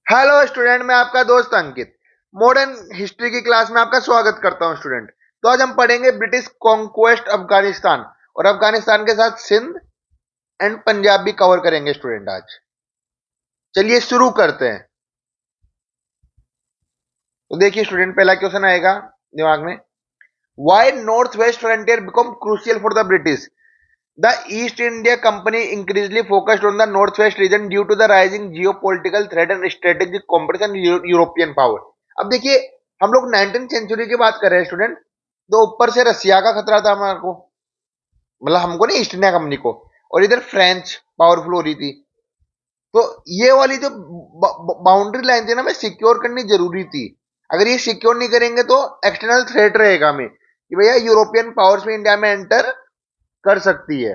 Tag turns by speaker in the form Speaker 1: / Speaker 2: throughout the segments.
Speaker 1: Hello student, मैं आपका दोस्त अंकित मॉडर्न हिस्ट्री की क्लास में आपका स्वागत करता हूं स्टूडेंट। तो आज हम पढ़ेंगे ब्रिटिश कॉन्क्वेस्ट अफगानिस्तान और अफगानिस्तान के साथ सिंध एंड पंजाब भी कवर करेंगे स्टूडेंट आज। चलिए शुरू करते हैं। तो देखिए स्टूडेंट, पहला क्वेश्चन आएगा दिमाग में। Why North West Frontier become crucial for the British? The East India Company increasingly focused on the north west region due to the rising geopolitical threat and strategic competition European power. अब देखिए, हम लोग 19th century की बात कर रहे हैं student. तो ऊपर से रसिया का खतरा था हमारे को, मतलब हमको नहीं, ईस्ट इंडिया कंपनी को। और इधर फ्रेंच पावरफुल हो रही थी। तो ये वाली जो बाउंड्री लाइन थी ना, हमें सिक्योर करनी जरूरी थी। अगर ये सिक्योर नहीं करेंगे तो एक्सटर्नल थ्रेट रहेगा हमें कि भैया यूरोपियन पावर्स में इंडिया में एंटर कर सकती है।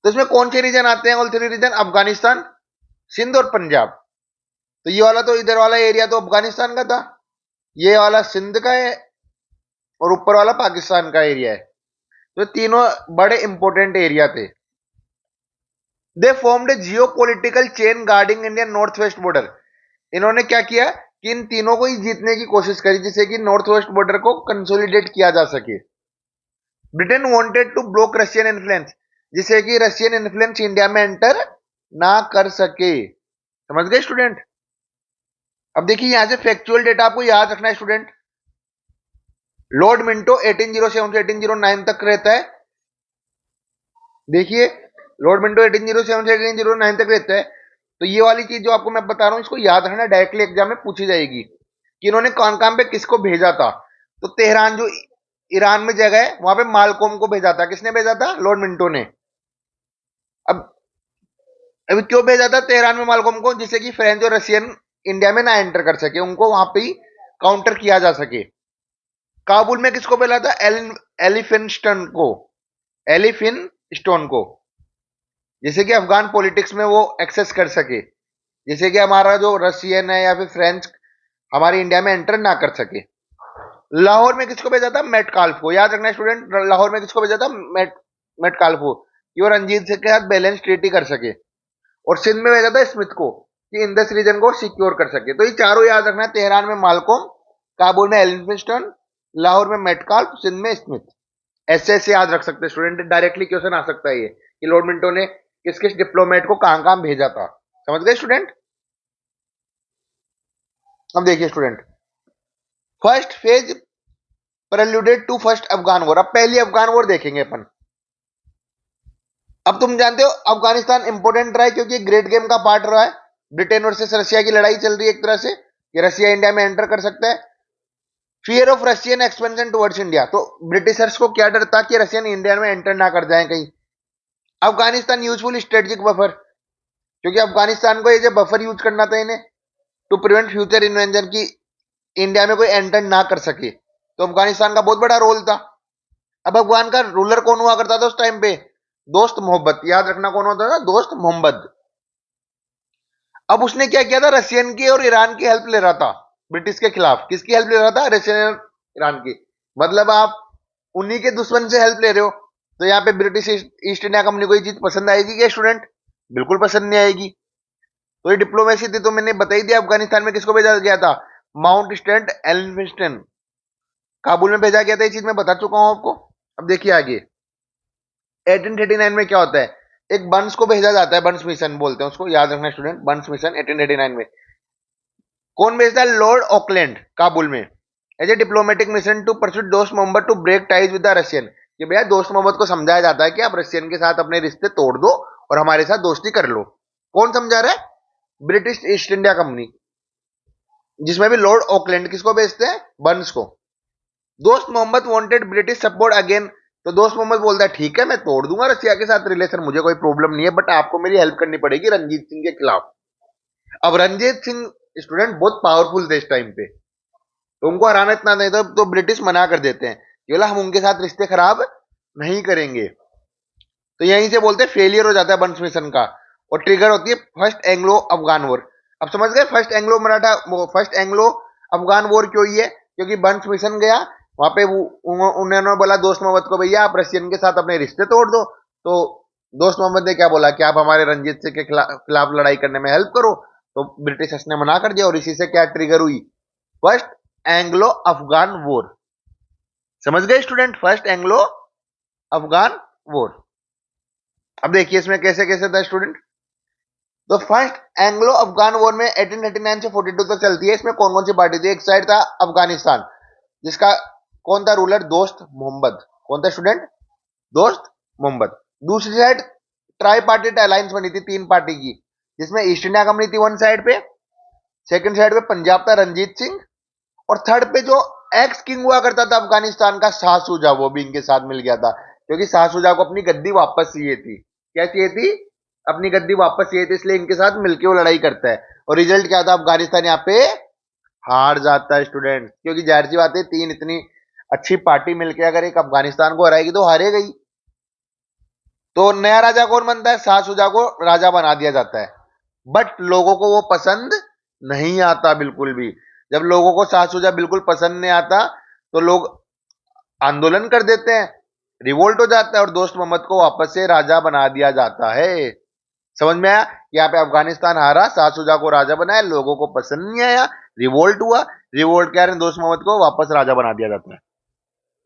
Speaker 1: तो इसमें कौन से रीजन आते हैं? All three region, Afghanistan, Sindh और पंजाब। तो ये वाला, तो इधर वाला एरिया तो अफगानिस्तान का था, ये वाला सिंध का है, और ऊपर वाला पाकिस्तान का एरिया है। तो तीनों बड़े इंपॉर्टेंट एरिया थे। They formed a geopolitical chain guarding Indian north west border. इन्होंने क्या किया कि इन तीनों को ही जीतने की कोशिश करी, जिससे कि नॉर्थ वेस्ट बॉर्डर को कंसोलिडेट किया जा सके। Britain wanted to block Russian influence, जिससे कि रशियन इन्फ्लुएंस इंडिया में एंटर ना कर सके। समझ गए स्टूडेंट? अब देखिए, यहां से फैक्चुअल डेटा आपको याद रखना है स्टूडेंट। लॉर्ड मिंटो 1807 से 1809 तक रहता है। देखिए, लॉर्ड मिंटो 1807 से 1809 तक रहता है। तो ये वाली चीज जो आपको मैं बता रहा हूं, इसको याद रखना, डायरेक्टली एग्जाम में पूछी जाएगी कि इन्होंने कौन काम पे किसको भेजा था। तो तेहरान जो ईरान में जगह है, वहां पे मालकोम को भेजा था। किसने भेजा था? लॉर्ड मिंटो ने। अब अभी क्यों भेजा था तेहरान में मालकोम को? जिससे कि फ्रेंच और रशियन इंडिया में ना एंटर कर सके, उनको वहां पे ही काउंटर किया जा सके। काबुल में किसको भेजा था? एलिफिंस्टन को। एलिफिन को, जिससे कि अफगान पॉलिटिक्स में वो एक्सेस कर सके, जिससे कि हमारा जो रशियन है या फिर फ्रेंच हमारे इंडिया में एंटर ना कर सके। लाहौर में किसको भेजा था? मेटकाल्फ को। याद रखना स्टूडेंट, लाहौर में किसको भेजा था? मेटकाल्फ को, कि वो रंजीत सिंह के साथ बैलेंस ट्रीटी कर सके। और सिंध में भेजा था स्मिथ को, कि इंडस रीजन को सिक्योर कर सके। तो ये चारों याद रखना है। तेहरान में मालकोम, काबुल में एलिफिंस्टन, लाहौर में मेटकाल्फ, सिंध में स्मिथ। ऐसे ऐसे याद रख सकते हैं स्टूडेंट। डायरेक्टली क्वेश्चन आ सकता है ये कि लॉर्ड मिंटो ने किस किस डिप्लोमेट को कहां कहां भेजा था। समझ गए स्टूडेंट? अब देखिए student, first phase preluded to first Afghan war. अब पहली अफगान वॉर देखेंगे अपन। अब तुम जानते हो अफगानिस्तान इंपोर्टेंट रहा है क्योंकि ग्रेट गेम का पार्ट रहा है। ब्रिटेन वर्सेस रशिया की लड़ाई चल रही है एक तरह से, कि रशिया इंडिया में एंटर कर सकता है। Fear of Russian expansion towards India, तो ब्रिटिशर्स को क्या डर था कि रशियन इंडिया में एंटर ना कर जाए कहीं। अफगानिस्तान यूजफुल स्ट्रेटेजिक बफर, क्योंकि अफगानिस्तान को ये जो बफर यूज करना था इन्हें, टू प्रिवेंट फ्यूचर इन्वेंशन की इंडिया में कोई एंटर ना कर सके। तो अफगानिस्तान का बहुत बड़ा रोल था। अब अफगान का रूलर कौन हुआ करता था उस टाइम पे? दोस्त मोहब्बत। याद रखना कौन होता था? दोस्त मोहम्मद। अब उसने क्या किया था? रशियन की और ईरान की हेल्प ले रहा था ब्रिटिश के खिलाफ। किसकी हेल्प ले रहा था? रशियन और ईरान की। मतलब आप उन्हीं के दुश्मन से हेल्प ले रहे हो। तो यहाँ पे ब्रिटिश ईस्ट इंडिया कंपनी को ये चीज पसंद आएगी क्या स्टूडेंट? बिल्कुल पसंद नहीं आएगी। तो ये डिप्लोमेसी थी। तो मैंने बता ही दिया अफगानिस्तान में किसको भेजा गया था। माउंट स्टैंट एलिफिंस्टन काबुल में भेजा गया था। ये चीज मैं बता चुका हूं आपको। अब देखिए आगे, 1839 में क्या होता है? एक बंस को भेजा जाता है, बंस मिशन बोलते हैं उसको, याद रखना स्टूडेंट, बंस मिशन 1839 में। कौन भेजता है? लॉर्ड ऑकलैंड, काबुल में, as a diplomatic mission to pursue Dost Mohammad to break ties with the Russian. कि भैया दोस्त मोहम्मद को समझाया जाता है कि आप रशियन के साथ अपने रिश्ते तोड़ दो और हमारे साथ दोस्ती कर लो। कौन समझा रहा है? ब्रिटिश ईस्ट इंडिया कंपनी, जिसमें भी लॉर्ड ऑकलैंड किसको भेजते हैं? बंस को। Dost Mohammad wanted British support again. तो दोस्त मोहम्मद बोलता है ठीक है, मैं तोड़ दूंगा रशिया के साथ रिलेशन, मुझे कोई प्रॉब्लम नहीं है, बट आपको मेरी हेल्प करनी पड़ेगी रंजीत सिंह के खिलाफ। अब रंजीत सिंह स्टूडेंट बहुत पावरफुल थे इस टाइम पे, तो उनको हराना इतना नहीं था। तो ब्रिटिश मना कर देते हैं, बोला हम उनके साथ रिश्ते खराब नहीं करेंगे। तो यहीं से बोलते हैं फेलियर हो जाता है बंस मिशन का, और ट्रिगर होती है फर्स्ट एंग्लो अफगान वॉर। अब समझ गए first Anglo Maratha, first Anglo Afghan war क्यों हुई है? क्योंकि बंस मिशन गया वहां पे, उन्होंने बोला दोस्त मोहम्मद को भैया आप रशियन के साथ अपने रिश्ते तोड़ दो। तो दोस्त मोहम्मद ने क्या बोला कि आप हमारे रंजीत सिंह के खिलाफ लड़ाई करने में हेल्प करो। तो ब्रिटिशर्स ने मना कर दिया और इसी से क्या ट्रिगर हुई, फर्स्ट एंग्लो अफगान वॉर। समझ गए student, first Anglo Afghan war. अब देखिए इसमें कैसे कैसे था स्टूडेंट। तो फर्स्ट एंग्लो अफगान वॉर में 1839 से 42 तक चलती है। इसमें कौन कौन सी पार्टी थी? एक साइड था अफगानिस्तान, जिसका कौन था रूलर? दोस्त मोहम्मद। कौन था स्टूडेंट? दोस्त मोहम्मद। दूसरी साइड ट्राई पार्टी अलायंस बनी थी, 3 पार्टी की, जिसमें ईस्ट इंडिया कंपनी थी वन साइड पे, सेकंड साइड पे पंजाब था रणजीत सिंह, और थर्ड पे जो एक्स किंग हुआ करता था अफगानिस्तान का, शाह सुजा, वो भी इनके साथ मिल गया था, क्योंकि शाह सुजा को अपनी गद्दी वापस चाहिए थी। क्या चाहिए थी? अपनी गद्दी वापस चाहिए थी, इसलिए इनके साथ मिलकर वो लड़ाई करता है। और रिजल्ट क्या था? अफगानिस्तान यहाँ पे हार जाता है स्टूडेंट, क्योंकि जाहिर सी बात है, 3 इतनी अच्छी पार्टी मिलकर अगर एक अफगानिस्तान को हराएगी तो हारे गई। तो नया राजा कौन बनता है? शाह सुजा को राजा बना दिया जाता है, बट लोगों को वो पसंद नहीं आता बिल्कुल भी। जब लोगों को शाह सुजा बिल्कुल पसंद नहीं आता तो लोग आंदोलन कर देते हैं, रिवोल्ट हो जाता है और दोस्त मोहम्मद को वापस से राजा बना दिया जाता है। समझ में आया? यहाँ पे अफगानिस्तान हारा, शाह सुजा को राजा बनाया, लोगों को पसंद नहीं आया, रिवोल्ट हुआ, रिवोल्ट के कारण दोस्त मोहम्मद को वापस राजा बना दिया जाता है।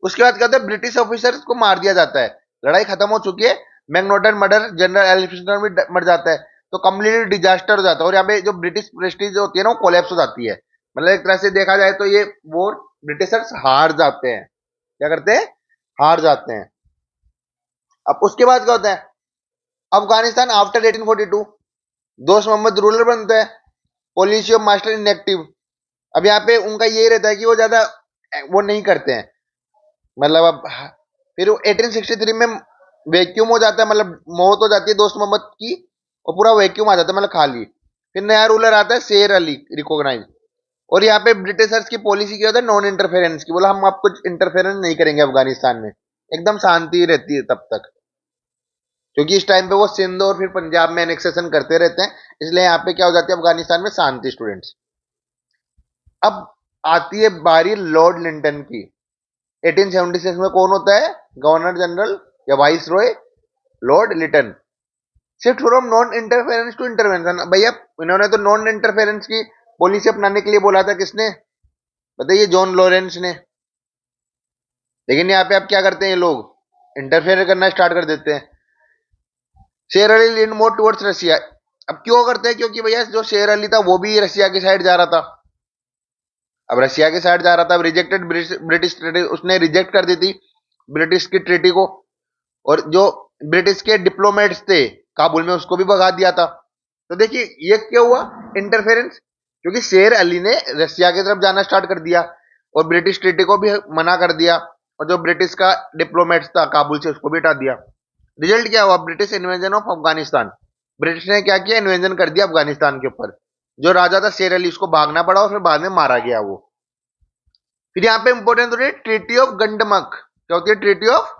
Speaker 1: उसके बाद क्या होता है? ब्रिटिश ऑफिसर्स को मार दिया जाता है, लड़ाई खत्म हो चुकी है, मैकनाटन मर्डर, जनरल एलिफिंस्टन भी मर जाता है, तो कंप्लीट डिजास्टर हो जाता है। और यहाँ पे जो ब्रिटिश प्रेस्टीज होती है ना, वो कोलैप्स हो जाती है। मतलब एक तरह से देखा जाए तो ये वॉर ब्रिटिशर्स हार जाते हैं। क्या करते हैं? हार जाते हैं। अब उसके बाद क्या होता है? अफगानिस्तान आफ्टर 1842 दोस्त मोहम्मद रूलर बनता है, पॉलिसी ऑफ मास्टर इनएक्टिव। अब यहाँ पे उनका यही रहता है कि वो ज्यादा वो नहीं करते हैं, मतलब अब फिर 1863 में वैक्यूम हो जाता है, मतलब मौत हो जाती है दोस्त मोहम्मद की, और पूरा वैक्यूम आ जाता है, मतलब खाली। फिर नया रूलर आता है शेर अली रिकॉग्नाइज। और यहाँ पे ब्रिटिशर्स की पॉलिसी क्या होता है? नॉन इंटरफेरेंस की। बोला हम आप कुछ इंटरफेरेंस नहीं करेंगे अफगानिस्तान में, एकदम शांति रहती है तब तक, क्योंकि इस टाइम पे वो सिंध और फिर पंजाब में एनेक्सेशन करते रहते हैं, इसलिए यहाँ पे क्या हो जाती है? अफगानिस्तान में शांति स्टूडेंट्स। अब आती है बारी लॉर्ड लिंटन की। 1876 में कौन होता है गवर्नर जनरल या viceroy? Lord Lytton. Shift from non interference to intervention. भैया इन्होंने तो नॉन इंटरफेरेंस की पॉलिसी अपनाने के लिए बोला था, किसने बताइए? जॉन लॉरेंस ने। लेकिन यहाँ पे आप क्या करते हैं? ये लोग इंटरफेयर करना स्टार्ट कर देते हैं। शेर अली लीन मोर टुवर्ड्स रशिया। अब क्यों करते हैं? क्योंकि भैया जो शेर अली था वो भी रशिया की साइड जा रहा था। अब रशिया की साइड जा रहा था, अब रिजेक्टेड ब्रिटिश ट्रीटी, उसने रिजेक्ट कर दी थी ब्रिटिश की ट्रीटी को, और जो ब्रिटिश के डिप्लोमेट्स थे काबुल में उसको भी भगा दिया था। तो देखिए ये क्या हुआ? इंटरफेरेंस, क्योंकि शेर अली ने रशिया की तरफ जाना स्टार्ट कर दिया और ब्रिटिश ट्रीटी को भी मना कर दिया, और जो ब्रिटिश का डिप्लोमेट्स था काबुल से उसको भी हटा दिया। रिजल्ट क्या हुआ? British invasion of Afghanistan. British ने क्या किया? इन्वेजन कर दिया अफगानिस्तान के ऊपर। जो राजा था शेर अली, उसको भागना पड़ा और फिर बाद में मारा गया वो। फिर यहाँ पे इंपॉर्टेंट होती है ट्रीटी ऑफ गंडमक। क्या होती है? Treaty of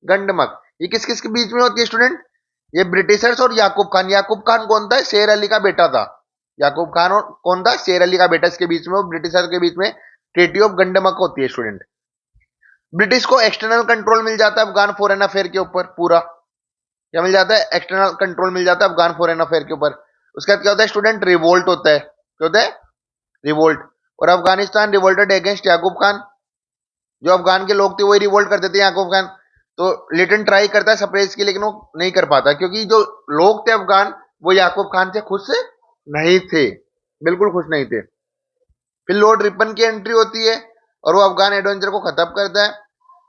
Speaker 1: Gandamak. ये किस किस के बीच में होती है स्टूडेंट? ये ब्रिटिशर्स और याकूब खान। याकूब खान कौन था? शेर अली का बेटा था। याकूब खान और कौन था? शेर अली का बेटा। इसके बीच में, ब्रिटिशर के बीच में ट्रीटी ऑफ गंडमक होती है स्टूडेंट। ब्रिटिश को एक्सटर्नल कंट्रोल मिल जाता है अफगान फॉरेन अफेयर के ऊपर पूरा। क्या मिल जाता है? एक्सटर्नल कंट्रोल मिल जाता है अफगान फॉरेन अफेयर के ऊपर। उसके बाद क्या होता है स्टूडेंट? रिवोल्ट होता है। क्या होता है? रिवोल्ट। और अफगानिस्तान रिवोल्टेड अगेंस्ट याकूब खान। जो अफगान के लोग थे वही रिवोल्ट करते थे याकूब खान। तो लिटन ट्राई करता है सप्रेस की, लेकिन वो नहीं कर पाता, क्योंकि जो लोग थे अफगान वो याकूब खान से खुश नहीं थे, बिल्कुल खुश नहीं थे। फिर लॉर्ड रिपन की एंट्री होती है और वो अफगान एडवेंचर को खत्म करता है।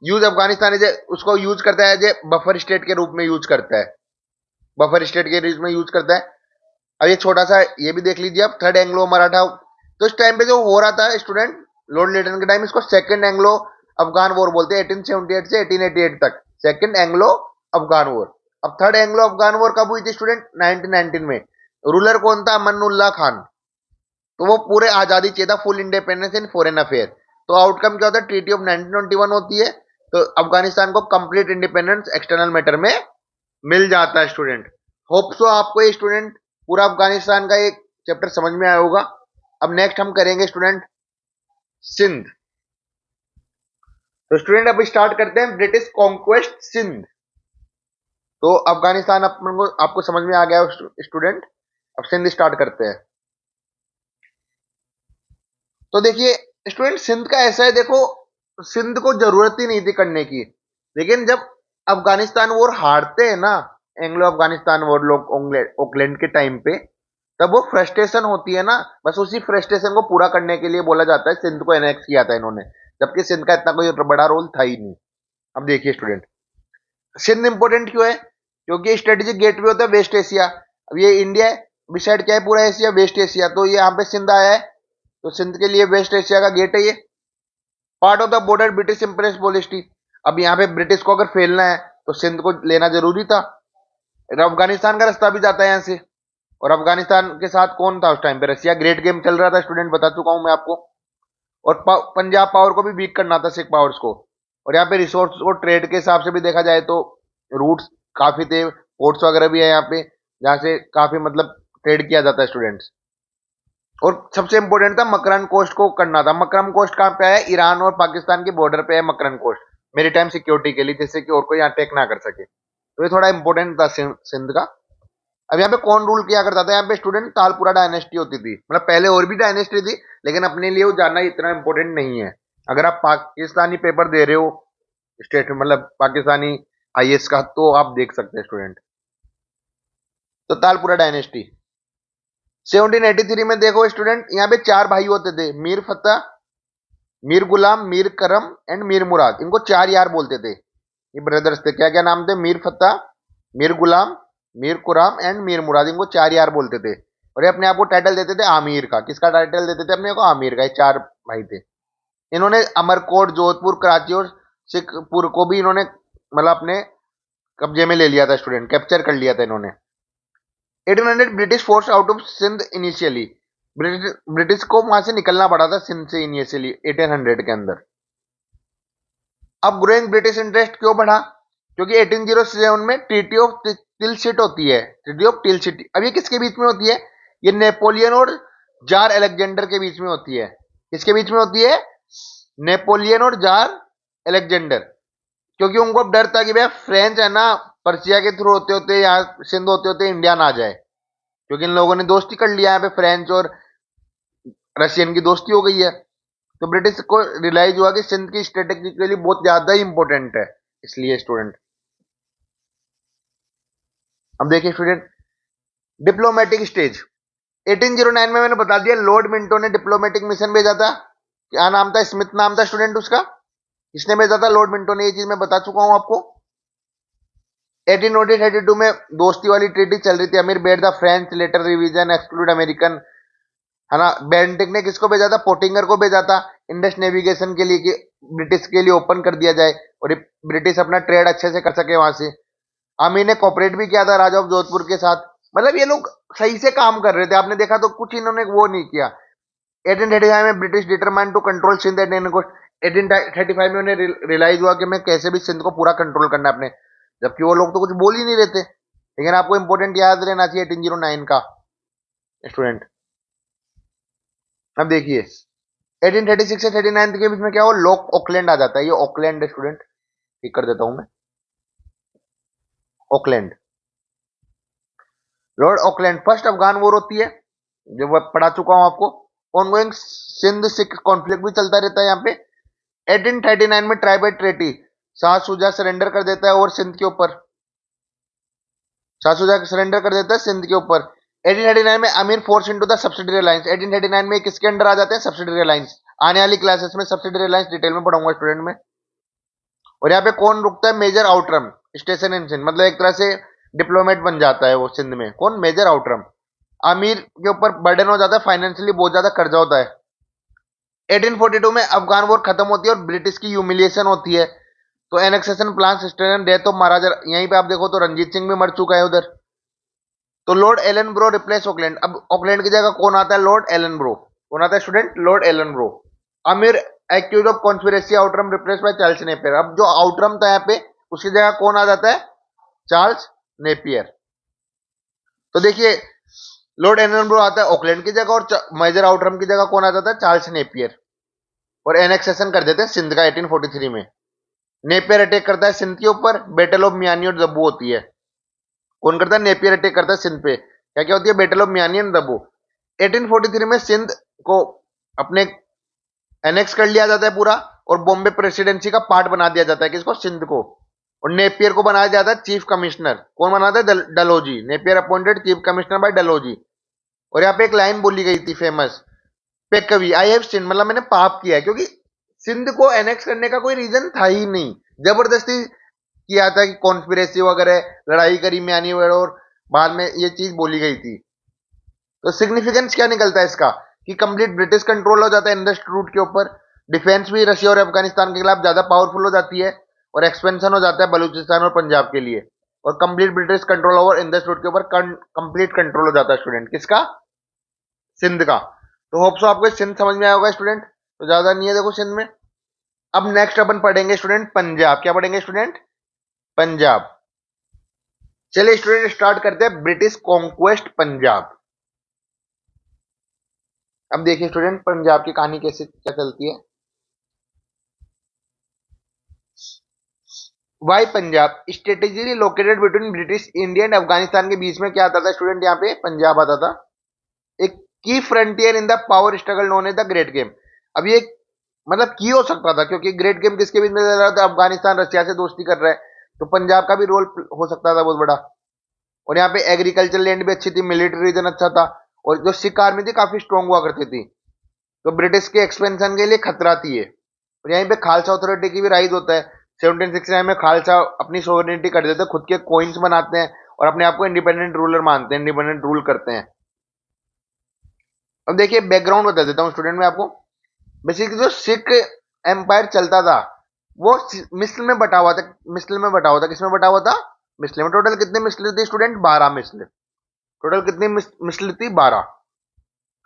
Speaker 1: यूज अफगानिस्तान एज उसको यूज करता है, एज बफर स्टेट के रूप में यूज करता है, बफर स्टेट के रूप में यूज करता है। अब ये छोटा सा ये भी देख लीजिए आप, थर्ड एंग्लो मराठा। तो इस टाइम पे जो हो रहा था स्टूडेंट लॉर्ड लिटन के टाइम, इसको सेकंड एंग्लो अफगान वॉर बोलते हैं, 1878 से 1888 तक सेकंड एंग्लो अफगान वॉर। अब थर्ड एंग्लो अफगान वॉर कब हुई थी स्टूडेंट? 1919 में। रूलर कौन था? अमनुल्लाह खान। तो वो पूरे आजादी चाहिए था, full independence in foreign affair. तो आउटकम क्या होता है? ट्रीटी ऑफ 1921 होती है, तो अफगानिस्तान को कंप्लीट इंडिपेंडेंस एक्सटर्नल मैटर में मिल जाता है स्टूडेंट। होप सो आपको ये स्टूडेंट पूरा अफगानिस्तान का एक चैप्टर समझ में आया होगा। अब नेक्स्ट हम करेंगे स्टूडेंट सिंध। तो स्टूडेंट अब स्टार्ट करते हैं ब्रिटिश कॉन्क्वेस्ट सिंध। तो अफगानिस्तान अपन को आपको समझ में आ गया स्टूडेंट। अब सिंध स्टार्ट करते हैं। तो देखिए स्टूडेंट, सिंध का ऐसा है, देखो सिंध को जरूरत ही नहीं थी करने की, लेकिन जब अफगानिस्तान वॉर हारते हैं ना, एंग्लो अफगानिस्तान वॉर लोग ओकलैंड के टाइम पे, तब वो फ्रस्ट्रेशन होती है ना, बस उसी फ्रस्ट्रेशन को पूरा करने के लिए बोला जाता है सिंध को एनेक्स किया था इन्होंने, जबकि सिंध का इतना कोई बड़ा रोल था ही नहीं। अब देखिए स्टूडेंट, सिंध इंपोर्टेंट क्यों है? क्योंकि स्ट्रेटेजिक गेटवे होता है वेस्ट एशिया। अब ये इंडिया है, बिग साइड क्या है, पूरा एशिया, वेस्ट एशिया, तो ये यहाँ पे सिंध आया है, तो सिंध के लिए वेस्ट एशिया का गेट है ये। Part of the border British Impress policy. अब यहाँ पे ब्रिटिश को अगर फैलना है तो सिंध को लेना जरूरी था। अफगानिस्तान का रास्ता भी जाता है यहाँ से, और अफगानिस्तान के साथ कौन था उस टाइम पे? रसिया। ग्रेट गेम चल रहा था स्टूडेंट, बता चुका हूं मैं आपको। और पंजाब पावर को भी वीक करना था, सिख पावर्स को। और यहाँ पे रिसोर्स और ट्रेड के हिसाब से भी देखा जाए तो रूट्स काफी थे, पोर्ट्स वगैरह भी है यहाँ पे, जहाँ से काफी मतलब ट्रेड किया जाता है स्टूडेंट्स। और सबसे इंपॉर्टेंट था मकरन कोस्ट को करना था। मकरन कोस्ट कहाँ पे है? ईरान और पाकिस्तान के बॉर्डर पे है मकरन कोस्ट, मेरी टाइम सिक्योरिटी के लिए, जिससे कि और कोई यहाँ अटैक ना कर सके। तो ये थोड़ा इंपॉर्टेंट था सिंध का। अब यहाँ पे कौन रूल किया करता था? यहाँ पे स्टूडेंट तालपुरा डायनेस्टी होती थी, मतलब पहले और भी डायनेस्टी थी, लेकिन अपने लिए वो जानना इतना इंपॉर्टेंट नहीं है। अगर आप पाकिस्तानी पेपर दे रहे हो स्टेट, मतलब पाकिस्तानी आईएएस का, तो आप देख सकते हैं स्टूडेंट। तो तालपुरा डायनेस्टी 1783 में देखो स्टूडेंट, यहाँ पे 4 भाई होते थे, मीर फतेह, मीर गुलाम, मीर करम एंड मीर मुराद। इनको 4 यार बोलते थे, ये ब्रदर्स थे। क्या क्या नाम थे? मीर फतेह, मीर गुलाम, मीर कुराम एंड मीर मुराद। इनको 4 यार बोलते थे, और ये अपने आप को टाइटल देते थे आमिर का। किसका टाइटल देते थे अपने को? आमिर का। ये 4 भाई थे। इन्होंने अमरकोट, जोधपुर, कराची और सिखपुर को भी इन्होंने मतलब अपने कब्जे में ले लिया था स्टूडेंट, कैप्चर कर लिया था इन्होंने। 1800 British force out of Sindh initially. British को वहां से निकलना पड़ा था सिंध से इनिशियली 1800 के अंदर। अब ग्रोइंग ब्रिटिश इंटरेस्ट क्यों बढ़ा? क्योंकि 1807 में ट्रीटी ऑफ टिलसिट होती है, ट्रीटी ऑफ टिलसिट। अब ये किसके बीच में होती है? ये नेपोलियन और जार अलेक्जेंडर के बीच में होती है। किसके बीच में होती है? नेपोलियन और जार अलेक्जेंडर। क्योंकि उनको अब डर था कि भैया फ्रेंच है ना, पर्सिया के थ्रू होते होते यहाँ सिंध होते होते इंडिया ना आ जाए, क्योंकि इन लोगों ने दोस्ती कर लिया, यहाँ पे फ्रेंच और रशियन की दोस्ती हो गई है। तो ब्रिटिश को रियलाइज हुआ कि सिंध की स्ट्रेटेजिकली बहुत ज्यादा ही इंपॉर्टेंट है, इसलिए स्टूडेंट। अब देखिए स्टूडेंट, डिप्लोमेटिक स्टेज 1809 में मैंने बता दिया, लॉर्ड मिंटो ने डिप्लोमेटिक मिशन भेजा था। क्या नाम था? स्मिथ नाम था स्टूडेंट उसका। किसने भेजा था? लॉर्ड मिंटो ने। ये चीज मैं बता चुका हूं आपको। 1832 में दोस्ती वाली ट्रीटी चल रही थी। Amir bet the French letter revision exclude American, है ना। बेंटिक ने किसको भेजा था? पोटिंगर को भेजा था, इंडस नेविगेशन के लिए, कि ब्रिटिश के लिए ओपन कर दिया जाए और ब्रिटिश अपना ट्रेड अच्छे से कर सके वहां से। आमिर ने कॉपरेट भी किया था राजा ऑफ जोधपुर के साथ। मतलब ये लोग सही से काम कर रहे थे, आपने देखा तो कुछ इन्होंने वो नहीं किया। 1835 में British determine to control Sindh and इनको 1835 में उन्हें रियलाइज हुआ कि मैं कैसे भी सिंध को पूरा कंट्रोल करना है अपने, जबकि वो लोग तो कुछ बोल ही नहीं रहे थे। लेकिन आपको इंपोर्टेंट याद रहना चाहिए 1809 का स्टूडेंट। अब देखिए 1836 से 39 के बीच में क्या हो, लॉक ऑकलैंड आ जाता है। ये ऑकलैंड है स्टूडेंट, ठीक कर देता हूं मैं, Auckland. Lord Auckland. First Afghan war होती है, जो मैं पढ़ा चुका हूं आपको। ऑनगोइंग सिंध सिख कॉन्फ्लिक्ट भी चलता रहता है यहाँ पे। 1839 में ट्राइबाइट ट्रेटी, शाह शुजा सरेंडर कर देता है और सिंध के ऊपर, शाह शुजा सरेंडर कर देता है सिंध के ऊपर। 1839 में अमीर force into the subsidiary alliance. 1839 में किसके अंडर आ जाते हैं? Subsidiary alliance. आने वाली क्लासेस में सब्सिडरी अलायंस डिटेल में पढ़ाऊंगा स्टूडेंट में। और यहाँ पे कौन रुकता है? Major Outram station in Sindh, मतलब एक तरह से डिप्लोमेट बन जाता है वो सिंध में। कौन? Major Outram. आमिर के ऊपर बर्डन हो जाता है, फाइनेंशियली बहुत ज्यादा कर्जा होता है। 1842 में अफगान वॉर खत्म होती है और ब्रिटिश की ह्यूमिलिएशन होती है। तो annexation plan system death of maharaja, यहीं पे आप देखो तो रंजीत सिंह भी मर चुका है उधर। तो Lord Ellenborough replace Auckland. अब ऑकलैंड की जगह कौन आता है? Lord Ellenborough. कौन आता है student? Lord Ellenborough. Amir accused of conspiracy Outram replaced by Charles Napier. अब जो आउटरम था यहाँ पे, उसकी जगह कौन आ जाता है? Charles Napier. तो देखिए लॉर्ड एलन ब्रो आता है ऑकलैंड की जगह, और मेजर आउटरम की जगह कौन आ जाता है? Charles Napier. और एनेक्सेशन कर देते हैं सिंध का 1843 में। नेपियर अटैक करता है सिंध के ऊपर, बैटल ऑफ मियानी और जब्बू होती है। कौन करता है? नेपियर अटैक करता है सिंध पे। क्या क्या होती है? बैटल ऑफ मियानी एंड जब्बू। 1843 में सिंध को अपने एनेक्स कर लिया जाता है पूरा, और बॉम्बे प्रेसिडेंसी का पार्ट बना दिया जाता है किसको, सिंध को। और नेपियर को बनाया जाता है चीफ कमिश्नर। कौन बनाता है, Dalhousie. Napier appointed chief commissioner by Dalhousie. और यहाँ पे एक लाइन बोली गई थी फेमस, पेकवी आई हैव सिन, मतलब मैंने पाप किया है, क्योंकि सिंध को एनेक्स करने का कोई रीजन था ही नहीं, जबरदस्ती किया था कि कॉन्स्पिरेसी वगैरह, लड़ाई करी म्यानी वगैरह, और बाद में ये चीज बोली गई थी। तो सिग्निफिकेंस क्या निकलता है इसका, कि कंप्लीट ब्रिटिश कंट्रोल हो जाता है इंडस रूट के ऊपर, डिफेंस भी रशिया और अफगानिस्तान के खिलाफ ज्यादा पावरफुल हो जाती है, और एक्सपेंशन हो जाता है बलूचिस्तान और पंजाब के लिए, और complete British control over Indus route के ऊपर कंप्लीट कंट्रोल हो जाता है स्टूडेंट, किसका, सिंध का। तो होप सो आपको सिंध समझ में आया होगा स्टूडेंट, तो ज्यादा नहीं है देखो सिंध में। अब नेक्स्ट अपन पढ़ेंगे स्टूडेंट पंजाब। क्या पढ़ेंगे स्टूडेंट, पंजाब। चलिए स्टूडेंट स्टार्ट करते हैं ब्रिटिश कॉन्क्वेस्ट पंजाब। अब देखिए स्टूडेंट पंजाब की कहानी कैसे क्या चलती है। Why Punjab strategically located between British India and Afghanistan के बीच में क्या आता था स्टूडेंट, यहाँ पे पंजाब आता था। एक की frontier in the power struggle known as the great game. अब ये मतलब की हो सकता था, क्योंकि ग्रेट गेम किसके बीच में चल रहा था, अफगानिस्तान रशिया से दोस्ती कर रहा है, तो पंजाब का भी रोल हो सकता था बहुत बड़ा। और यहाँ पे एग्रीकल्चर लैंड भी अच्छी थी, मिलिट्री रीजन अच्छा था, और जो सिख आर्मी थी काफी स्ट्रॉन्ग हुआ करती थी, तो ब्रिटिश के एक्सपेंशन के लिए खतरा थी ये। और यहीं पे खालसा अथॉरिटी की भी राइज होता है। 1769 में खालसा अपनी सोवरेनिटी कर देते हैं, खुद के कोइंस बनाते हैं, और अपने आप को इंडिपेंडेंट रूलर मानते हैं, इंडिपेंडेंट रूल करते हैं। अब देखिए बैकग्राउंड बता देता हूँ स्टूडेंट में आपको। बेसिकली जो सिख एम्पायर चलता था वो मिस्र में बटा हुआ था, मिस्र में बटा हुआ था, किसमें बटा हुआ था, मिस्र में। टोटल कितने मिस्र थी स्टूडेंट, 12 मिस्र। टोटल कितनी मिस्र थी, 12,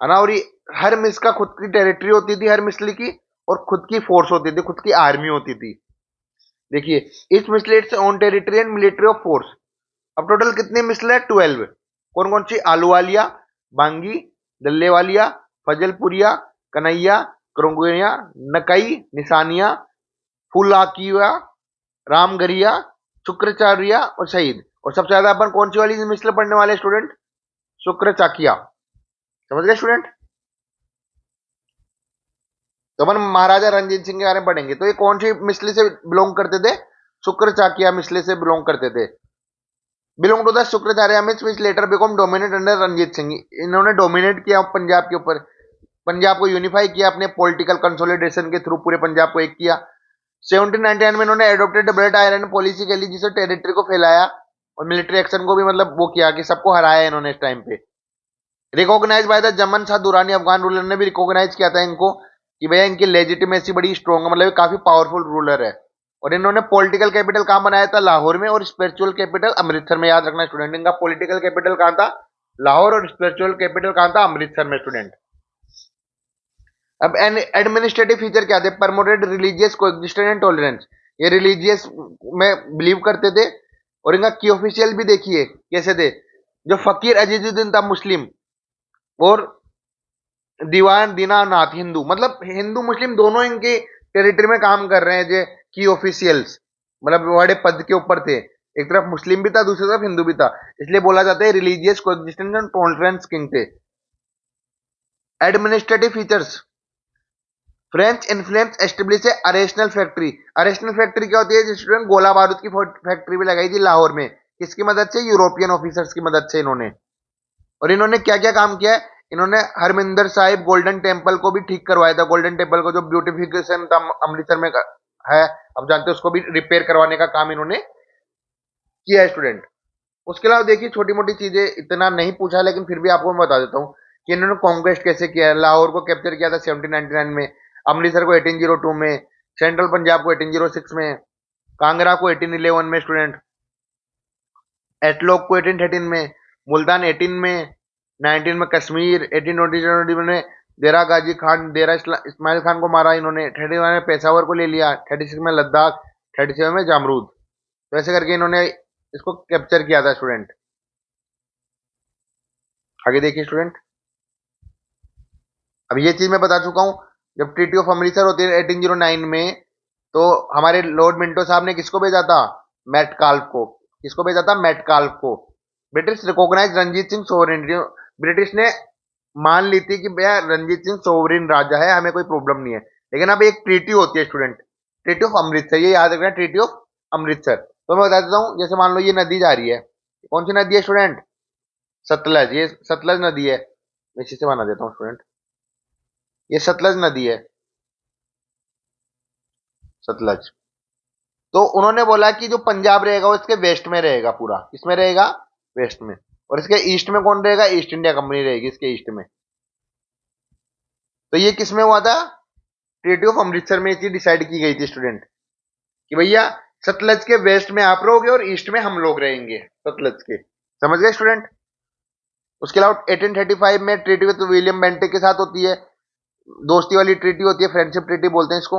Speaker 1: है ना। और ये हर मिस्र का खुद की टेरिटरी होती थी हर मिस्र की, और खुद की फोर्स होती थी, खुद की आर्मी होती थी। देखिए इस मिस्र its own territory and military of force. अब टोटल कितने मिस्र है, 12। कौन कौन सी, आलूवालिया, बांगी, दल्लेवालिया, फजलपुरिया, कन्हैया, क्रोंगिया, नकई, निशानिया, फुलाकिया, रामगरिया, शुक्राचार्य और शहीद। और सबसे ज्यादा अपन कौन सी वाली मिसल पढ़ने वाले स्टूडेंट, शुक्र चाकिया। समझ गए स्टूडेंट। तो अपन महाराजा रंजीत सिंह के बारे में पढ़ेंगे। तो ये कौन सी मिसली से बिलोंग करते थे, शुक्र चाकिया मिसली से बिलोंग करते थे। बिलोंग टू द शुक्राचार्य मिस which later become dominate under Ranjit Singh. इन्होंने डोमिनेट किया पंजाब के ऊपर, पंजाब को यूनिफाई किया अपने पॉलिटिकल कंसोलिडेशन के थ्रू, पूरे पंजाब को एक किया। 1799 में इन्होंने एडोप्टेड ब्लड आयरन पॉलिसी के लिए, जिसे टेरिटरी को फैलाया, और मिलिट्री एक्शन को भी मतलब वो किया कि सबको हराया इन्होंने इस टाइम पे। रिकॉग्नाइज बाय द जमन शाह दुरानी, अफगान रूलर ने भी रिकॉग्नाइज किया था इनको कि भैया इनकी लेजिटिमेसी बड़ी स्ट्रॉन्ग है, मतलब काफी पावरफुल रूलर है। और इन्होंने पॉलिटिकल कैपिटल कहां बनाया था, लाहौर में, और स्पिरिचुअल कैपिटल अमृतसर में। याद रखना स्टूडेंट, इनका पॉलिटिकल कैपिटल कहां था, लाहौर, और स्पिरिचुअल कैपिटल कहां था, अमृतसर में स्टूडेंट। अब एडमिनिस्ट्रेटिव फीचर क्या थे, promoted religious coexistence and tolerance. ये रिलीजियस में बिलीव करते थे। और इनका की ऑफिशियल भी देखिए कैसे थे, जो फकीर अजीजुद्दीन था मुस्लिम, और दीवान दीनानाथ हिंदू, मतलब हिंदू मुस्लिम दोनों इनके टेरिटरी में काम कर रहे हैं, जो की ऑफिशियल्स मतलब बड़े पद के ऊपर थे। एक तरफ मुस्लिम भी था, दूसरी तरफ हिंदू भी था, इसलिए बोला जाता है religious coexistence and tolerance king थे। Administrative features, French influence establish है अरेशनल फैक्ट्री। अरेशनल फैक्ट्री क्या होती है, जिसमें गोला बारूद की फैक्ट्री भी लगाई थी लाहौर में, किसकी मदद से, यूरोपियन ऑफिसर्स की मदद से इन्होंने। और इन्होंने क्या क्या काम किया है, इन्होंने हरमिंदर साहिब गोल्डन टेम्पल को भी ठीक करवाया था। गोल्डन टेम्पल को जो ब्यूटिफिकेशन था अमृतसर में है, अब जानते हैं, उसको भी रिपेयर करवाने का काम इन्होंने किया है स्टूडेंट। उसके अलावा देखिए छोटी मोटी चीजें, इतना नहीं पूछा लेकिन फिर भी आपको मैं बता देता हूँ कि इन्होंने कॉन्क्वेस्ट कैसे किया है। लाहौर को कैप्चर किया था 1799 में, अमृतसर को 1802 में, सेंट्रल पंजाब को 1806 में, कांगड़ा को 1811 में स्टूडेंट, एटलोक को 1813 में, मुल्तान 18 में, 19 में कश्मीर, 1820 में देरा गाजी खान, देरा इस्माइल खान को मारा इन्होंने, 31 में पेशावर को ले लिया, 36 में लद्दाख, 37 में जामरूद। तो ऐसे करके इन्होंने इसको कैप्चर किया था स्टूडेंट। आगे देखिए स्टूडेंट, अब ये चीज मैं बता चुका हूं, जब ट्रीटी ऑफ अमृतसर होती है 1809 में, तो हमारे लॉर्ड मिंटो साहब ने किसको भेजा था, मेटकाल्फ को। किसको भेजा था, मेटकाल्फ को। British recognize Ranjit Singh sovereignty, British ने मान ली थी कि भैया रंजीत सिंह सोवरेन राजा है, हमें कोई प्रॉब्लम नहीं है। लेकिन अब एक ट्रीटी होती है स्टूडेंट, ट्रीटी ऑफ अमृतसर, ये याद रखना, ट्रीटी ऑफ अमृतसर। तो मैं बता देता हूँ, जैसे मान लो ये नदी जा रही है, कौन सी नदी है स्टूडेंट? सतलज, ये सतलज नदी है। मैं इसी से बना देता हूँ स्टूडेंट, ये सतलज नदी है, सतलज। तो उन्होंने बोला कि जो पंजाब रहेगा वो इसके वेस्ट में रहेगा, पूरा किसमें रहेगा? वेस्ट में। और इसके ईस्ट में कौन रहेगा? ईस्ट इंडिया कंपनी रहेगी इसके ईस्ट में। तो ये किसमें हुआ था? ट्रीटी ऑफ अमृतसर में ये चीज डिसाइड की गई थी स्टूडेंट, कि भैया सतलज के वेस्ट में आप रहोगे और ईस्ट में हम लोग रहेंगे सतलज के। समझ गए स्टूडेंट? उसके अलावा 1835 में ट्रीटी विद विलियम बेंटिक के साथ होती है, दोस्ती वाली ट्रीटी होती है, फ्रेंडशिप ट्रीटी बोलते हैं इसको।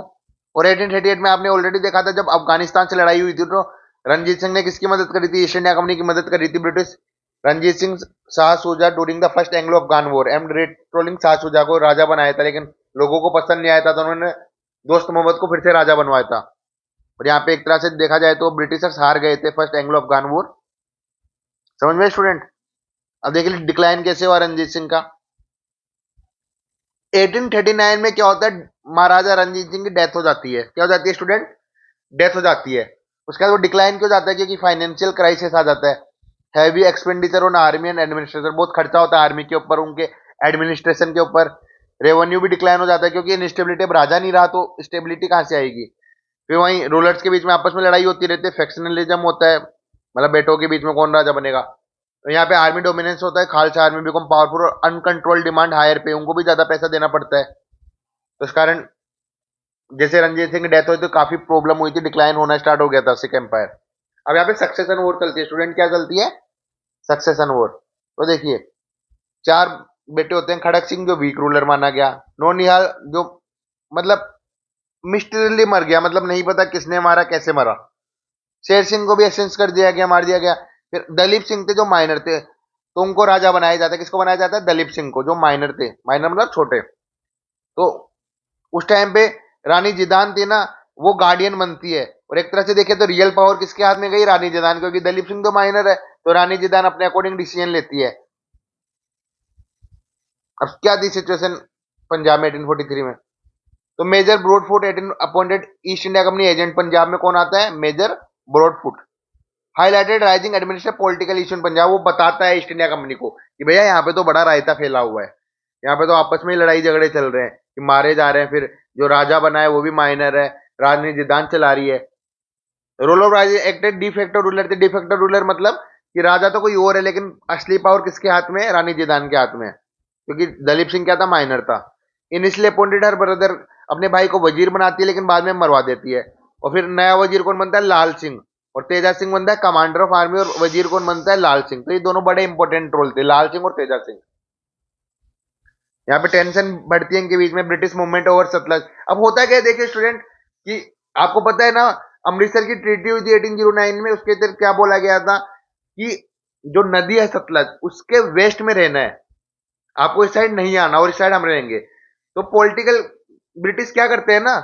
Speaker 1: और 1838 में आपने ऑलरेडी देखा था, जब अफगानिस्तान से लड़ाई हुई थी, तो रणजीत सिंह ने किसकी मदद करी थी? ईस्ट इंडिया कंपनी की मदद करी थी, British. Ranjit Singh Shah Shuja during the first Anglo Afghan war, एम रेट्रोलिंग शाह सूजा को राजा बनाया था, लेकिन लोगों को पसंद नहीं आया था, तो उन्होंने दोस्त मोहम्मद को फिर से राजा बनवाया था। और यहाँ पे एक तरह से देखा जाए तो ब्रिटिशर्स हार गए थे फर्स्ट एंग्लो अफगान वॉर। समझ में स्टूडेंट? अब देखिए डिक्लाइन कैसे हुआ रणजीत सिंह का। 1839 में क्या होता है, महाराजा रणजीत सिंह की डेथ हो जाती है। क्या हो जाती है स्टूडेंट? डेथ हो जाती है। उसके बाद वो डिक्लाइन क्यों जाता है? क्योंकि फाइनेंशियल क्राइसिस आ जाता है, heavy expenditure on army and administration, बहुत खर्चा होता है आर्मी के ऊपर, उनके एडमिनिस्ट्रेशन के ऊपर। रेवेन्यू भी डिक्लाइन हो जाता है, क्योंकि इनस्टेबिलिटी, अब राजा नहीं रहा तो स्टेबिलिटी कहां से आएगी? फिर वहीं रूलर्स के बीच में आपस में लड़ाई होती रहती है, फैक्शनलिज्म होता है, मतलब बेटों के बीच में कौन राजा बनेगा। तो यहाँ पे आर्मी डोमिनेंस होता है, खालसा आर्मी बिकम पावरफुल और अनकंट्रोल डिमांड हायर पे, उनको भी ज्यादा पैसा देना पड़ता है। तो इस कारण जैसे रणजीत सिंह की डेथ हुई तो काफी प्रॉब्लम हुई थी, डिक्लाइन होना स्टार्ट हो गया था सिख एम्पायर। अब यहाँ पे सक्सेशन वॉर चलती है स्टूडेंट, क्या चलती है? Succession war. तो देखिए, चार बेटे होते हैं, खड़क सिंह जो वीक रूलर माना गया, नौनिहाल जो मतलब मिस्टीरियसली मर गया, मतलब नहीं पता किसने मारा कैसे मरा, शेर सिंह को भी एसेंस कर दिया गया, मार दिया गया। फिर दलीप सिंह थे जो माइनर थे, तो उनको राजा बनाया जाता है। किसको बनाया जाता है? दलीप सिंह को, जो माइनर थे, माइनर मतलब छोटे। तो उस टाइम पे रानी जिदान थी ना, वो गार्डियन बनती है। और एक तरह से देखे तो रियल पावर किसके हाथ में गई? रानी जिदान, क्योंकि दलीप सिंह तो माइनर है, तो रानी जिदान अपने अकॉर्डिंग डिसीजन लेती है। अब क्या थी सिचुएशन पंजाब में 1843 में? तो Major Broadfoot 18 appointed East India Company agent. Punjab में कौन आता है? Major Broadfoot. Highlighted rising administrative political issue in Punjab, वो बताता है ईस्ट इंडिया कंपनी को कि भैया यहाँ पे तो बड़ा रायता फैला हुआ है, यहाँ पे तो आपस में ही लड़ाई झगड़े चल रहे हैं, कि मारे जा रहे हैं, फिर जो राजा बना है वो भी माइनर है, राजनीति जिदान चला रही है। Role of raja acted de facto ruler थे। डिफेक्टो रूलर मतलब कि राजा तो कोई और है, लेकिन असली पावर किसके हाथ में है? रानी जिदान के हाथ में है, क्योंकि दलीप सिंह क्या था? माइनर था। इनिशियली अपॉइंटेड हर ब्रदर, अपने भाई को वजीर बनाती है, लेकिन बाद में मरवा देती है। और फिर नया वजीर कौन बनता है? लाल सिंह। और तेजा सिंह बनता है कमांडर ऑफ आर्मी, और वजीर कौन बनता है? लाल सिंह। तो ये दोनों बड़े इंपॉर्टेंट रोल थे, लाल सिंह और तेजा सिंह। यहाँ पे टेंशन बढ़ती है इनके बीच में, ब्रिटिश मूवमेंट ओवर सतलज। अब होता क्या है, देखिए स्टूडेंट, कि आपको पता है ना, अमृतसर की ट्रीटी हुई थी 1809 में, उसके अंदर क्या बोला गया था कि जो नदी है सतलज, उसके वेस्ट में रहना है, आपको इस साइड नहीं आना, और इस साइड हम रहेंगे। तो पॉलिटिकल ब्रिटिश क्या करते हैं ना,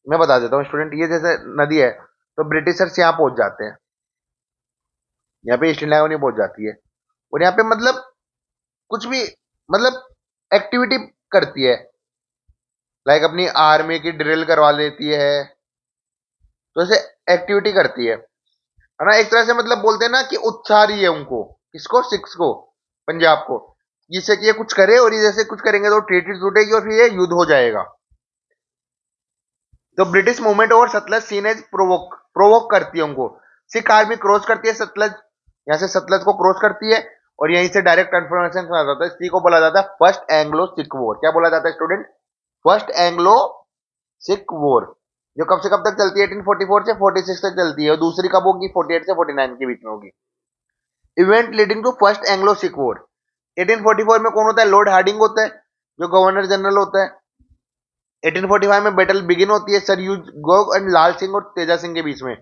Speaker 1: मैं बता देता हूँ स्टूडेंट, ये जैसे नदी है, तो ब्रिटिशर्स यहाँ पहुंच जाते हैं, यहाँ पे ईस्ट इंडिया कंपनी पहुंच जाती है, और यहाँ पे मतलब कुछ भी, मतलब एक्टिविटी करती है, लाइक अपनी आर्मी की ड्रिल करवा लेती है, तो ऐसे एक्टिविटी करती है ना, एक तरह से मतलब बोलते हैं ना कि उत्साह रही है उनको, किसको? सिक्स को, पंजाब को, जिससे कि ये कुछ करे, और ये जैसे कुछ करेंगे तो ट्रीटी टूटेगी और फिर ये युद्ध हो जाएगा। तो British movement over Sutlej seen as provoke, provoke करती है उनको। सिख आर्मी क्रॉस करती है सतलज, यहाँ से सतलज को क्रॉस करती है, और यहीं से डायरेक्ट कन्फर्मेशन आ जाता है। इसी को बोला जाता है फर्स्ट एंग्लो सिख वॉर। क्या बोला जाता है student? First Anglo Sikh war, जो कब से कब तक चलती है? 1844 से 46 तक चलती है, और दूसरी कब होगी? 48 से 49 के बीच में होगी। Event leading to first Anglo Sikh war. 1844 में कौन होता है? लॉर्ड हार्डिंग होता है, जो गवर्नर जनरल होता है। 1845 में बैटल बिगिन होती है sir Hugh Gough and Lal Singh और तेजा सिंह के बीच में,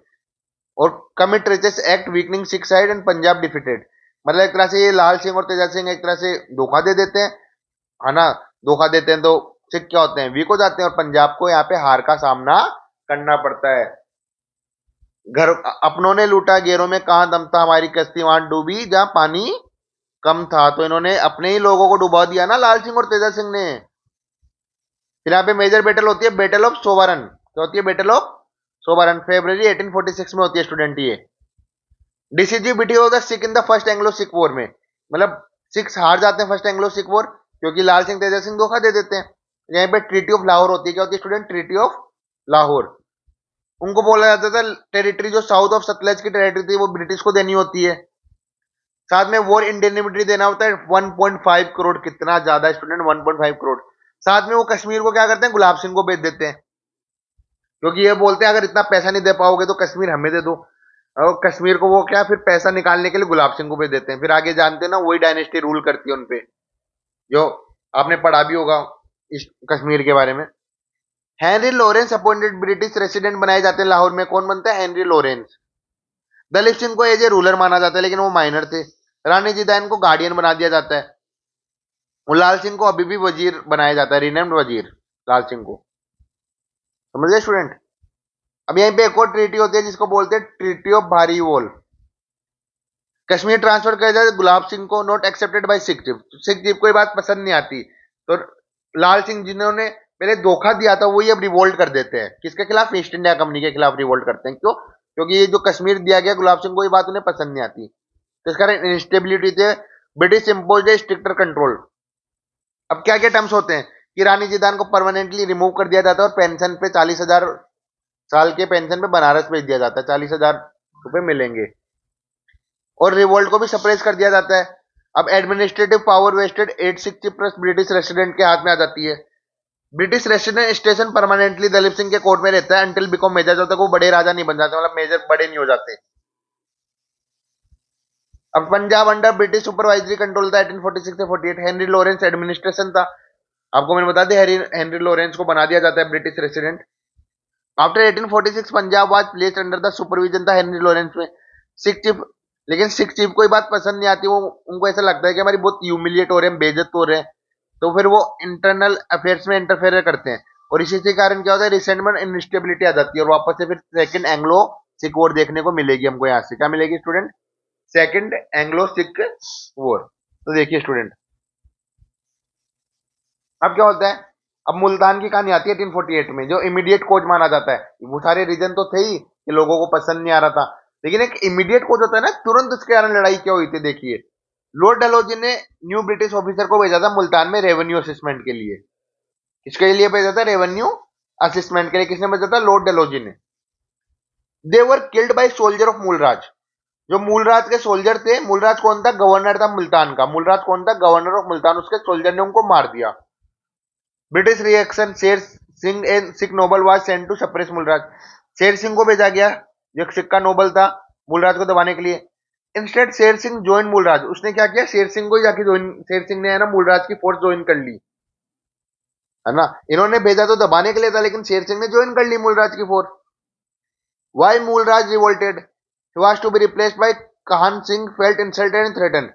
Speaker 1: और commit riches act weakening Sikh side and Punjab defeated. मतलब एक तरह से ये लाल सिंह और तेजा सिंह एक तरह से धोखा दे देते हैं, है ना, धोखा देते हैं, तो सिख क्या होते हैं? वीक हो जाते हैं, और पंजाब को यहाँ पे हार का सामना करना पड़ता है। घर अपनों ने लूटा गैरों में कहां दम था, हमारी कश्ती वहां डूबी जहां पानी कम था। तो इन्होंने अपने ही लोगों को डुबा दिया ना, लाल सिंह और तेजा सिंह ने। फिर यहाँ पे मेजर बैटल होती है बैटल ऑफ सोवारन। क्या होती है? बैटल ऑफ सोवारन, फरवरी 1846 में होती है स्टूडेंट ये। डिसीजिव बिटी of the Sikh in the first Anglo Sikh war में, मतलब सिख्स हार जाते हैं फर्स्ट एंग्लो सिख वॉर, क्योंकि लाल सिंह तेजा सिंह धोखा दे देते हैं। यहाँ पे ट्रीटी ऑफ लाहौर होती है। क्या होती है स्टूडेंट? Treaty of Lahore. उनको बोला जाता था टेरिटरी जो साउथ ऑफ सतलज की टेरिटरी थी वो ब्रिटिश को देनी होती है। साथ में वॉर इंडेनिमिटी देना होता है 1.5 करोड़। कितना ज्यादा स्टूडेंट? 1.5 करोड़। साथ में वो कश्मीर को क्या करते हैं? गुलाब सिंह को बेच देते हैं, क्योंकि ये बोलते हैं अगर इतना पैसा नहीं दे पाओगे तो कश्मीर हमें दे दो। और कश्मीर को वो क्या फिर पैसा निकालने के लिए गुलाब सिंह को बेच देते हैं। फिर आगे जानते हैं ना, वही डायनेस्टी रूल करती है उनपे, जो आपने पढ़ा भी होगा इस कश्मीर के बारे में। Henry Lawrence appointed British resident बनाए जाते हैं लाहौर में। कौन बनता है? Henry Lawrence. दलीप सिंह को एज ए रूलर माना जाता है, लेकिन वो माइनर थे। रानी जिदान को गार्डियन बना दिया जाता है। और लाल सिंह को अभी भी वजीर बनाया जाता है, रिनेम्ड वजीर लाल सिंह को। समझ गए स्टूडेंट? अब यहीं पे एक और ट्रीटी होती है जिसको बोलते हैं ट्रीटी ऑफ भारी वॉल। कश्मीर ट्रांसफर किया जाए गुलाब सिंह को, not accepted by Sikh chief. Sikh chief को ये बात पसंद नहीं आती, तो लाल सिंह जिन्होंने पहले धोखा दिया था वही अब रिवोल्ट कर देते हैं। किसके खिलाफ? ईस्ट इंडिया कंपनी के खिलाफ रिवोल्ट करते हैं। क्यों? क्योंकि ये जो कश्मीर दिया गया गुलाब सिंह को, ये बात उन्हें पसंद नहीं आती। तो इस कारण इंस्टेबिलिटी थे। ब्रिटिश इम्पोज ए स्ट्रिक्टर कंट्रोल। अब क्या क्या टर्म्स होते हैं कि रानी जिदान को परमानेंटली रिमूव कर दिया जाता है और पेंशन पे 40,000 साल के पेंशन पे बनारस भेज दिया जाता है, 40,000 रुपए मिलेंगे। और रिवोल्ट को भी सप्रेस कर दिया जाता है। अब administrative power vested 8 Sikh chief plus British resident के हाथ में आ जाती है। British resident station permanently Dalip Singh के कोर्ट में रहता है अंटिल बिकॉम मेजर, जब तक वो बड़े राजा नहीं बन जाते, मतलब मेजर बड़े नहीं हो जाते। अब Punjab under British supervisory control था 1846 से 48। हेनरी लॉरेंस एडमिनिस्ट्रेशन था। आपको मैंने बता दिया हेनरी लॉरेंस को बना दिया जाता है British resident. After 1846 Punjab was placed under the supervision था हेनरी लॉरेंस में। सिख चीफ, लेकिन सिख चीफ को ये बात पसंद नहीं आती। वो उनको ऐसा लगता है कि हमारी बहुत ह्यूमिलिएट हो रहे हैं, बेइज्जत हो रहे हैं, तो फिर वो इंटरनल अफेयर्स में इंटरफेयर करते हैं। और इसी के कारण क्या होता है? रिसेंटमेंट इनस्टेबिलिटी आ जाती है और वापस से फिर सेकंड एंग्लो सिख वॉर देखने को मिलेगी हमको। यहाँ से क्या मिलेगी student? Second Anglo Sikh war. तो देखिए स्टूडेंट, अब क्या होता है? अब मुल्तान की कहानी आती है 1848 में, जो इमीडिएट कोच माना जाता है। वो सारे रीजन तो थे ही कि लोगों को पसंद नहीं आ रहा था, लेकिन एक इमीडिएट कोच होता है ना, तुरंत उसके कारण लड़ाई क्या हुई थी देखिए। लॉर्ड डलहौजी ने न्यू ब्रिटिश ऑफिसर को भेजा था मुल्तान में रेवेन्यू असिस्टेंट के लिए। किसके लिए भेजा था? रेवेन्यू असिस्टेंट के लिए। किसने भेजा था? लॉर्ड डलहौजी ने। They were killed by soldier of Mulraj. जो मूलराज के सोल्जर थे, मूलराज कौन था? गवर्नर था मुल्तान का। मूलराज कौन था? Governor of Multan. उसके सोल्जर ने उनको मार दिया। British reaction, Sher Singh and Sikh noble was sent to suppress Mulraj. Sher Singh को भेजा गया जो एक सिख का नोबल था मूलराज को दबाने के लिए। Instead Sher Singh join Mulraj. उसने क्या किया? शेर सिंह को ही जाके ज्वाइन, शेर सिंह ने है ना मूलराज की फोर्स ज्वाइन कर ली, है ना। इन्होंने भेजा तो दबाने के लिए था, लेकिन शेर सिंह ने ज्वाइन कर ली मूलराज की force. Why Mulraj revolted, he was to be replaced by Kahn Singh felt insulted and threaten.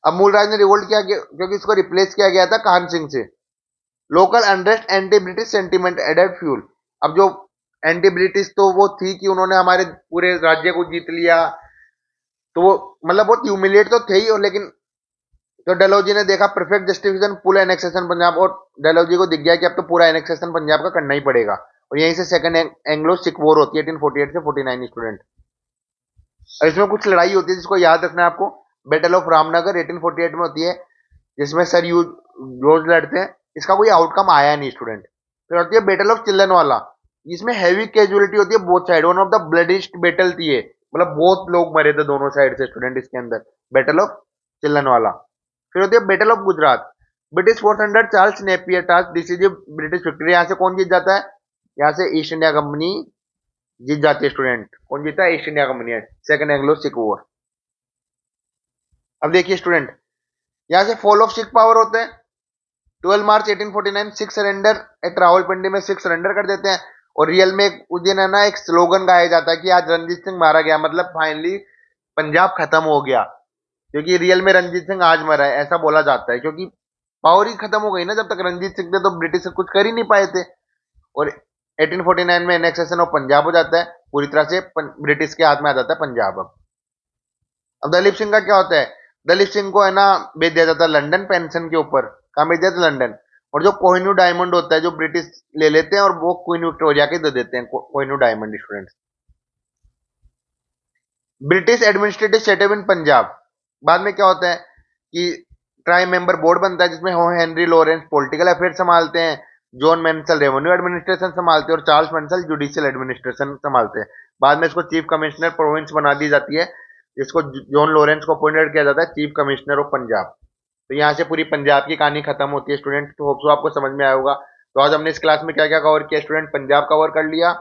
Speaker 1: अब मूलराज ने रिवोल्ट किया क्योंकि इसको रिप्लेस किया गया था काहन सिंह से। Local unrest, anti British sentiment added fuel. अब जो एंटी ब्रिटिश तो वो थी कि उन्होंने हमारे पूरे राज्य को जीत लिया, तो वो मतलब बहुत ह्यूमिलिएट तो थे ही। और लेकिन तो डलहौजी ने देखा perfect justification full annexation Punjab, और डलहौजी को दिख गया कि अब तो पूरा एनेक्सेशन पंजाब का करना ही पड़ेगा। और यहीं से सेकंड एंग्लो सिख वॉर होती है 1848 से 49 स्टूडेंट। और इसमें कुछ लड़ाई होती है जिसको याद रखना है आपको। बैटल ऑफ रामनगर 1848 में होती है, जिसमें सर यू रोज लड़ते हैं। इसका कोई आउटकम आया नहीं स्टूडेंट। फिर होती है बैटल ऑफ चिल्लनवाला, जिसमें हैवी कैजुअलिटी होती है both side. One of the bloodiest battle थी ये, मतलब बहुत लोग मरे थे दोनों साइड से स्टूडेंट इसके अंदर, बैटल ऑफ चिल्लनवाला। फिर होती है battle of Gujarat. British force under Charles Napier task decisive British victory. यहाँ से कौन जीत जाता है? यहाँ से ईस्ट इंडिया कंपनी जीत जाती है स्टूडेंट। कौन जीता है? ईस्ट इंडिया कंपनी है, सेकंड एंग्लो सिख वॉर। अब देखिए स्टूडेंट, यहाँ से फॉल ऑफ सिख पावर होते हैं 12 मार्च 1849। सिख सरेंडर एट रावलपिंडी में सिख सरेंडर कर देते हैं। और रियल में उस दिन है ना एक स्लोगन गाया जाता है कि आज रणजीत सिंह मारा गया, मतलब फाइनली पंजाब खत्म हो गया। क्योंकि रियल में रणजीत सिंह आज मरा है ऐसा बोला जाता है, क्योंकि पावर ही खत्म हो गई ना। जब तक रणजीत सिंह थे तो ब्रिटिश कुछ कर ही नहीं पाए थे। और 1849 में एनेक्सेशन ऑफ पंजाब हो जाता है, पूरी तरह से ब्रिटिश के हाथ में आ जाता है पंजाब। अब दलीप सिंह का क्या होता है? दलीप सिंह को है ना भेज दिया जाता है लंदन पेंशन के ऊपर। कहाँ भेज दिया था? लंदन। और जो कोहिनूर डायमंड होता है जो ब्रिटिश ले लेते हैं और वो क्वीन विक्टोरिया के दे देते हैं Kohinoor diamond students. British administrative setup in Punjab, बाद में क्या होता है कि ट्राई मेंबर बोर्ड बनता है जिसमें हेनरी लॉरेंस पॉलिटिकल अफेयर संभालते हैं, जॉन मेंसल रेवेन्यू एडमिनिस्ट्रेशन संभालते हैं और चार्ल्स मेंसल जुडिशियल एडमिनिस्ट्रेशन संभालते हैं। बाद में इसको चीफ कमिश्नर प्रोविंस बना दी जाती है, जिसको जॉन लॉरेंस को अपॉइंटेड किया जाता है चीफ कमिश्नर ऑफ पंजाब। तो यहाँ से पूरी पंजाब की कहानी खत्म होती है स्टूडेंट। तो होप सो आपको समझ में आया होगा। तो आज हमने इस क्लास में क्या क्या कवर किया स्टूडेंट, पंजाब कवर कर लिया,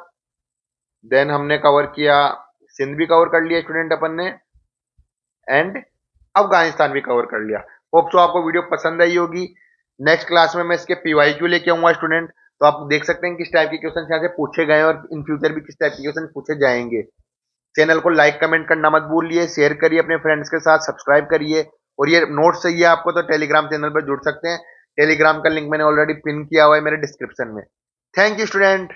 Speaker 1: देन हमने कवर किया सिंध भी कवर कर लिया स्टूडेंट अपन ने, एंड अफगानिस्तान भी कवर कर लिया। होप सो आपको वीडियो पसंद आई होगी। नेक्स्ट क्लास में मैं इसके पीवाईक्यू लेके आऊंगा स्टूडेंट, तो आप देख सकते हैं किस टाइप के क्वेश्चन यहाँ से पूछे गए और इन फ्यूचर भी किस टाइप के क्वेश्चन पूछे जाएंगे। चैनल को लाइक कमेंट करना मत भूलिए, शेयर करिए अपने फ्रेंड्स के साथ, सब्सक्राइब करिए, और ये नोट्स चाहिए आपको तो टेलीग्राम चैनल पर जुड़ सकते हैं। टेलीग्राम का लिंक मैंने ऑलरेडी पिन किया हुआ है मेरे डिस्क्रिप्शन में। Thank you student.